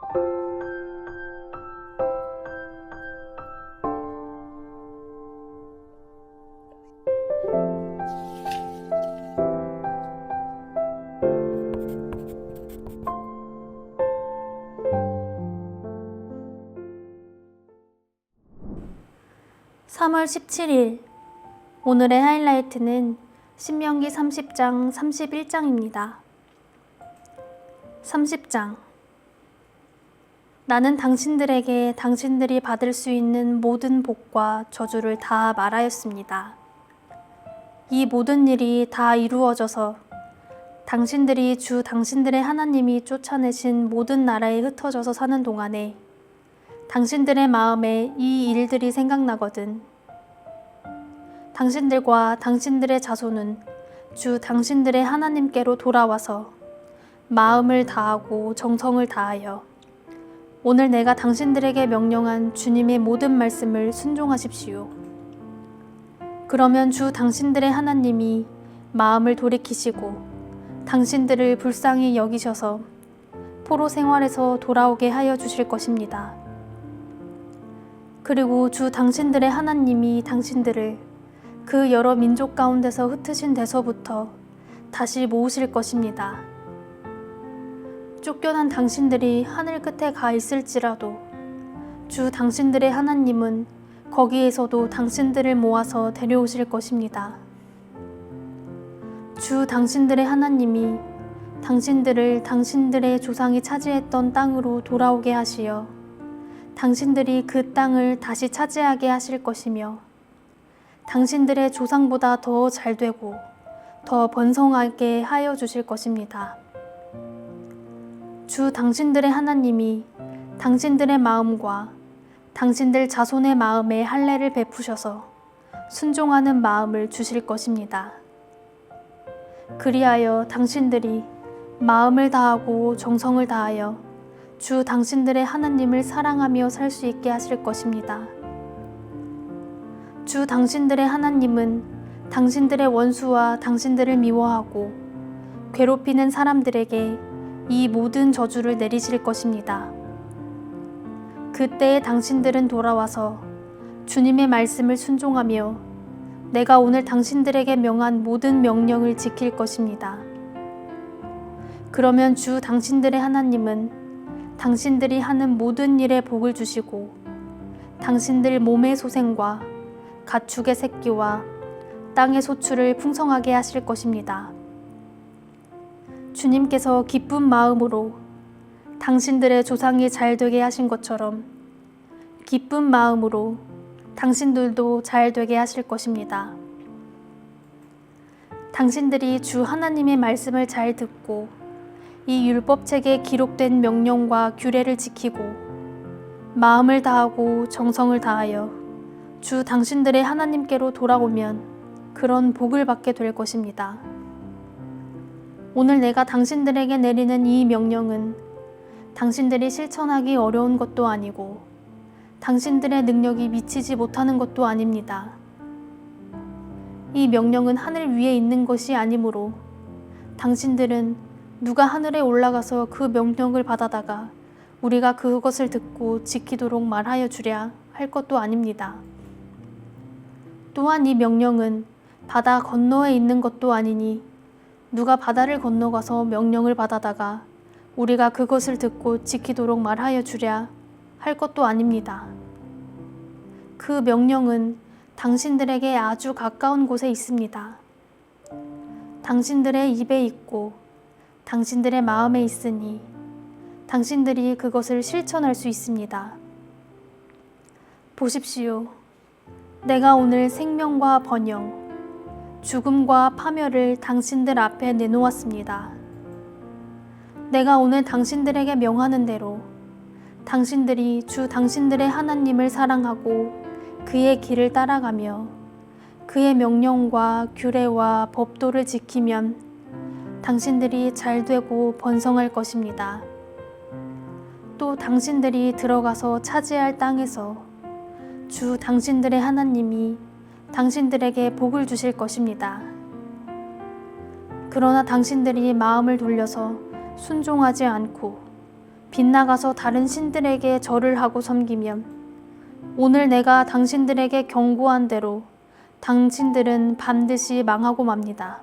(3월 17일) 오늘의 하이라이트는 신명기 30장 31장입니다. 30장. 나는 당신들에게 당신들이 받을 수 있는 모든 복과 저주를 다 말하였습니다. 이 모든 일이 다 이루어져서 당신들이 주 당신들의 하나님이 쫓아내신 모든 나라에 흩어져서 사는 동안에 당신들의 마음에 이 일들이 생각나거든. 당신들과 당신들의 자손은 주 당신들의 하나님께로 돌아와서 마음을 다하고 정성을 다하여 오늘 내가 당신들에게 명령한 주님의 모든 말씀을 순종하십시오. 그러면 주 당신들의 하나님이 마음을 돌이키시고 당신들을 불쌍히 여기셔서 포로 생활에서 돌아오게 하여 주실 것입니다. 그리고 주 당신들의 하나님이 당신들을 그 여러 민족 가운데서 흩으신 데서부터 다시 모으실 것입니다. 쫓겨난 당신들이 하늘 끝에 가 있을지라도 주 당신들의 하나님은 거기에서도 당신들을 모아서 데려오실 것입니다. 주 당신들의 하나님이 당신들을 당신들의 조상이 차지했던 땅으로 돌아오게 하시어 당신들이 그 땅을 다시 차지하게 하실 것이며 당신들의 조상보다 더 잘되고 더 번성하게 하여 주실 것입니다. 주 당신들의 하나님이 당신들의 마음과 당신들 자손의 마음에 할례를 베푸셔서 순종하는 마음을 주실 것입니다. 그리하여 당신들이 마음을 다하고 정성을 다하여 주 당신들의 하나님을 사랑하며 살 수 있게 하실 것입니다. 주 당신들의 하나님은 당신들의 원수와 당신들을 미워하고 괴롭히는 사람들에게 이 모든 저주를 내리실 것입니다. 그때에 당신들은 돌아와서 주님의 말씀을 순종하며 내가 오늘 당신들에게 명한 모든 명령을 지킬 것입니다. 그러면 주 당신들의 하나님은 당신들이 하는 모든 일에 복을 주시고 당신들 몸의 소생과 가축의 새끼와 땅의 소출을 풍성하게 하실 것입니다. 주님께서 기쁜 마음으로 당신들의 조상이 잘되게 하신 것처럼 기쁜 마음으로 당신들도 잘되게 하실 것입니다. 당신들이 주 하나님의 말씀을 잘 듣고 이 율법책에 기록된 명령과 규례를 지키고 마음을 다하고 정성을 다하여 주 당신들의 하나님께로 돌아오면 그런 복을 받게 될 것입니다. 오늘 내가 당신들에게 내리는 이 명령은 당신들이 실천하기 어려운 것도 아니고 당신들의 능력이 미치지 못하는 것도 아닙니다. 이 명령은 하늘 위에 있는 것이 아니므로 당신들은 누가 하늘에 올라가서 그 명령을 받아다가 우리가 그것을 듣고 지키도록 말하여 주랴 할 것도 아닙니다. 또한 이 명령은 바다 건너에 있는 것도 아니니 누가 바다를 건너가서 명령을 받아다가 우리가 그것을 듣고 지키도록 말하여 주랴 할 것도 아닙니다. 그 명령은 당신들에게 아주 가까운 곳에 있습니다. 당신들의 입에 있고 당신들의 마음에 있으니 당신들이 그것을 실천할 수 있습니다. 보십시오. 내가 오늘 생명과 번영, 죽음과 파멸을 당신들 앞에 내놓았습니다. 내가 오늘 당신들에게 명하는 대로 당신들이 주 당신들의 하나님을 사랑하고 그의 길을 따라가며 그의 명령과 규례와 법도를 지키면 당신들이 잘되고 번성할 것입니다. 또 당신들이 들어가서 차지할 땅에서 주 당신들의 하나님이 당신들에게 복을 주실 것입니다. 그러나 당신들이 마음을 돌려서 순종하지 않고 빗나가서 다른 신들에게 절을 하고 섬기면 오늘 내가 당신들에게 경고한 대로 당신들은 반드시 망하고 맙니다.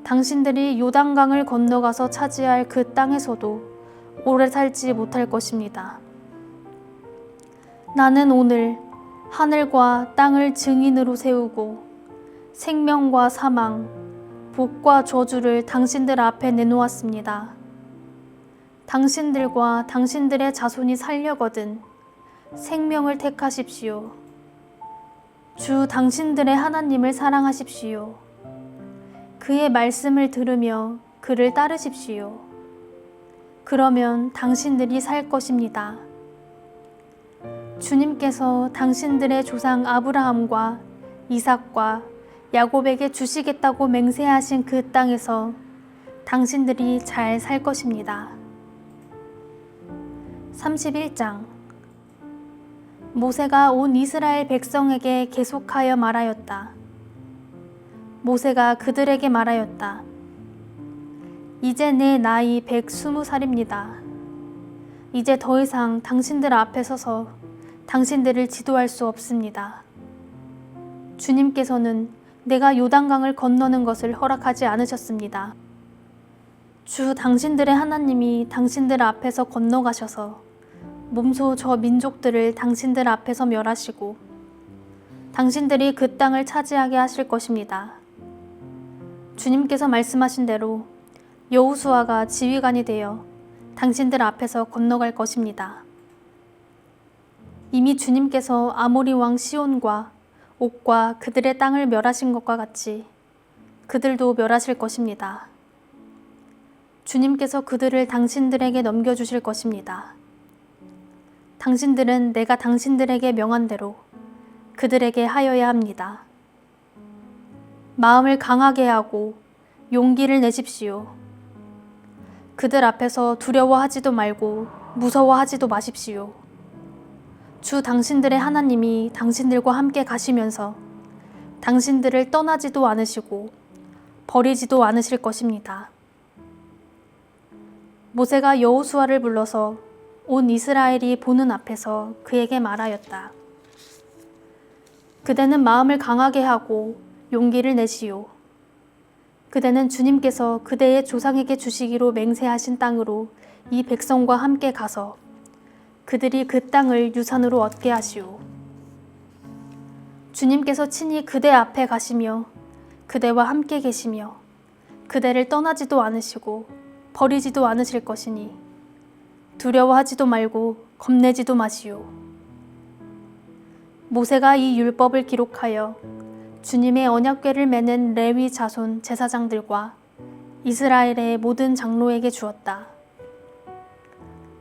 당신들이 요단강을 건너가서 차지할 그 땅에서도 오래 살지 못할 것입니다. 나는 오늘 하늘과 땅을 증인으로 세우고 생명과 사망, 복과 저주를 당신들 앞에 내놓았습니다. 당신들과 당신들의 자손이 살려거든 생명을 택하십시오. 주 당신들의 하나님을 사랑하십시오. 그의 말씀을 들으며 그를 따르십시오. 그러면 당신들이 살 것입니다. 주님께서 당신들의 조상 아브라함과 이삭과 야곱에게 주시겠다고 맹세하신 그 땅에서 당신들이 잘 살 것입니다. 31장 모세가 온 이스라엘 백성에게 계속하여 말하였다. 모세가 그들에게 말하였다. 이제 내 나이 120살입니다. 이제 더 이상 당신들 앞에 서서 당신들을 지도할 수 없습니다. 주님께서는 내가 요단강을 건너는 것을 허락하지 않으셨습니다. 주 당신들의 하나님이 당신들 앞에서 건너가셔서 몸소 저 민족들을 당신들 앞에서 멸하시고 당신들이 그 땅을 차지하게 하실 것입니다. 주님께서 말씀하신 대로 여호수아가 지휘관이 되어 당신들 앞에서 건너갈 것입니다. 이미 주님께서 아모리 왕 시온과 옥과 그들의 땅을 멸하신 것과 같이 그들도 멸하실 것입니다. 주님께서 그들을 당신들에게 넘겨주실 것입니다. 당신들은 내가 당신들에게 명한 대로 그들에게 하여야 합니다. 마음을 강하게 하고 용기를 내십시오. 그들 앞에서 두려워하지도 말고 무서워하지도 마십시오. 주 당신들의 하나님이 당신들과 함께 가시면서 당신들을 떠나지도 않으시고 버리지도 않으실 것입니다. 모세가 여호수아를 불러서 온 이스라엘이 보는 앞에서 그에게 말하였다. 그대는 마음을 강하게 하고 용기를 내시오. 그대는 주님께서 그대의 조상에게 주시기로 맹세하신 땅으로 이 백성과 함께 가서 그들이 그 땅을 유산으로 얻게 하시오. 주님께서 친히 그대 앞에 가시며 그대와 함께 계시며 그대를 떠나지도 않으시고 버리지도 않으실 것이니 두려워하지도 말고 겁내지도 마시오. 모세가 이 율법을 기록하여 주님의 언약궤를 매는 레위 자손 제사장들과 이스라엘의 모든 장로에게 주었다.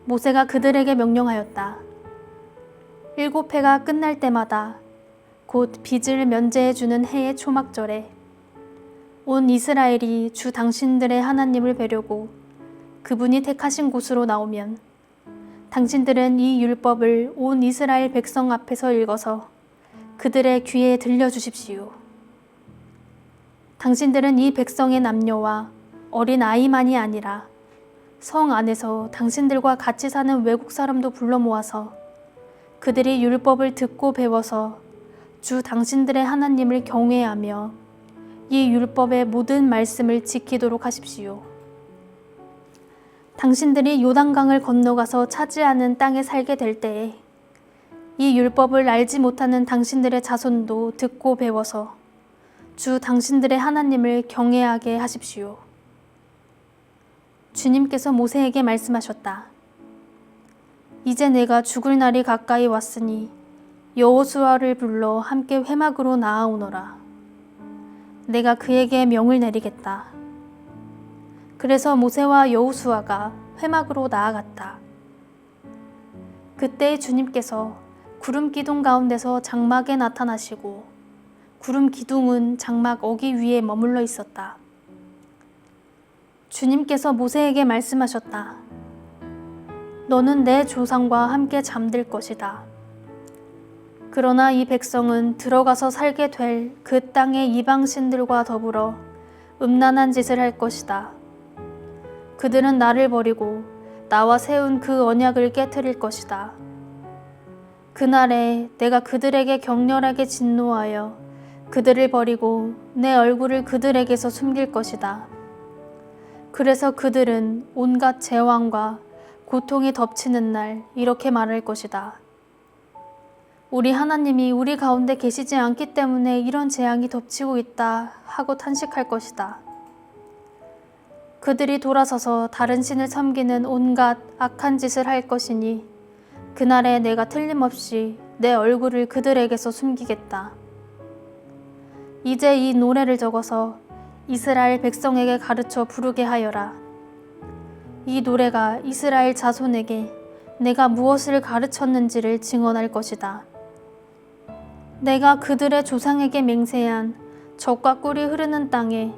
모세가 그들에게 명령하였다. 7해가 끝날 때마다 곧 빚을 면제해주는 해의 초막절에 온 이스라엘이 주 당신들의 하나님을 뵈려고 그분이 택하신 곳으로 나오면 당신들은 이 율법을 온 이스라엘 백성 앞에서 읽어서 그들의 귀에 들려주십시오. 당신들은 이 백성의 남녀와 어린 아이만이 아니라 성 안에서 당신들과 같이 사는 외국 사람도 불러 모아서 그들이 율법을 듣고 배워서 주 당신들의 하나님을 경외하며 이 율법의 모든 말씀을 지키도록 하십시오. 당신들이 요단강을 건너가서 차지하는 땅에 살게 될 때에 이 율법을 알지 못하는 당신들의 자손도 듣고 배워서 주 당신들의 하나님을 경외하게 하십시오. 주님께서 모세에게 말씀하셨다. 이제 내가 죽을 날이 가까이 왔으니 여호수아를 불러 함께 회막으로 나아오너라. 내가 그에게 명을 내리겠다. 그래서 모세와 여호수아가 회막으로 나아갔다. 그때 주님께서 구름 기둥 가운데서 장막에 나타나시고 구름 기둥은 장막 어기 위에 머물러 있었다. 주님께서 모세에게 말씀하셨다. 너는 내 조상과 함께 잠들 것이다. 그러나 이 백성은 들어가서 살게 될 그 땅의 이방신들과 더불어 음란한 짓을 할 것이다. 그들은 나를 버리고 나와 세운 그 언약을 깨트릴 것이다. 그날에 내가 그들에게 격렬하게 진노하여 그들을 버리고 내 얼굴을 그들에게서 숨길 것이다. 그래서 그들은 온갖 재앙과 고통이 덮치는 날 이렇게 말할 것이다. 우리 하나님이 우리 가운데 계시지 않기 때문에 이런 재앙이 덮치고 있다 하고 탄식할 것이다. 그들이 돌아서서 다른 신을 섬기는 온갖 악한 짓을 할 것이니 그날에 내가 틀림없이 내 얼굴을 그들에게서 숨기겠다. 이제 이 노래를 적어서 이스라엘 백성에게 가르쳐 부르게 하여라. 이 노래가 이스라엘 자손에게 내가 무엇을 가르쳤는지를 증언할 것이다. 내가 그들의 조상에게 맹세한 젖과 꿀이 흐르는 땅에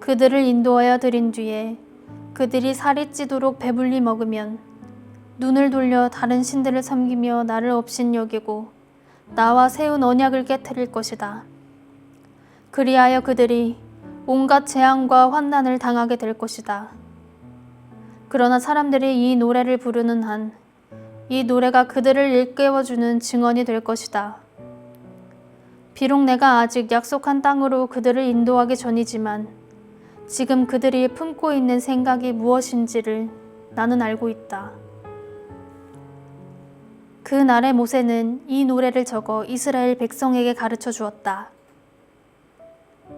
그들을 인도하여 들인 뒤에 그들이 살이 찌도록 배불리 먹으면 눈을 돌려 다른 신들을 섬기며 나를 업신여기고 나와 세운 언약을 깨트릴 것이다. 그리하여 그들이 온갖 재앙과 환난을 당하게 될 것이다. 그러나 사람들이 이 노래를 부르는 한 이 노래가 그들을 일깨워주는 증언이 될 것이다. 비록 내가 아직 약속한 땅으로 그들을 인도하기 전이지만 지금 그들이 품고 있는 생각이 무엇인지를 나는 알고 있다. 그 날에 모세는 이 노래를 적어 이스라엘 백성에게 가르쳐 주었다.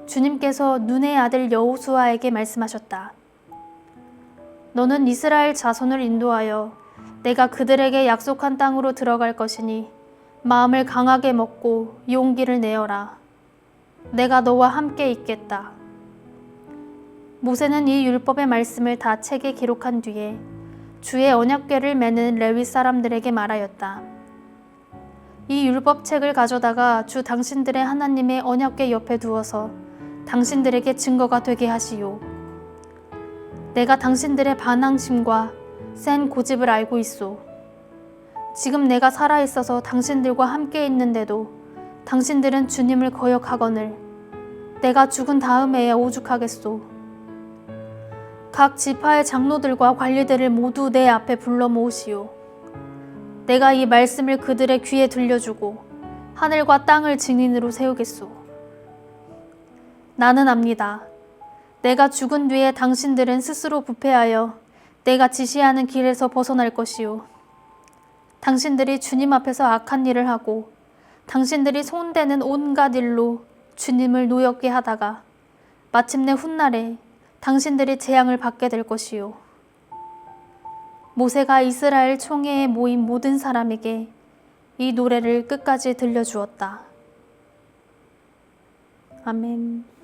주님께서 눈의 아들 여호수아에게 말씀하셨다. 너는 이스라엘 자손을 인도하여 내가 그들에게 약속한 땅으로 들어갈 것이니 마음을 강하게 먹고 용기를 내어라. 내가 너와 함께 있겠다. 모세는 이 율법의 말씀을 다 책에 기록한 뒤에 주의 언약궤를 매는 레위 사람들에게 말하였다. 이 율법책을 가져다가 주 당신들의 하나님의 언약궤 옆에 두어서 당신들에게 증거가 되게 하시오. 내가 당신들의 반항심과 센 고집을 알고 있소. 지금 내가 살아있어서 당신들과 함께 있는데도 당신들은 주님을 거역하거늘 내가 죽은 다음에야 오죽하겠소. 각 지파의 장로들과 관리들을 모두 내 앞에 불러 모으시오. 내가 이 말씀을 그들의 귀에 들려주고 하늘과 땅을 증인으로 세우겠소. 나는 압니다. 내가 죽은 뒤에 당신들은 스스로 부패하여 내가 지시하는 길에서 벗어날 것이요. 당신들이 주님 앞에서 악한 일을 하고 당신들이 손대는 온갖 일로 주님을 노엽게 하다가 마침내 훗날에 당신들이 재앙을 받게 될 것이요. 모세가 이스라엘 총회에 모인 모든 사람에게 이 노래를 끝까지 들려주었다. 아멘.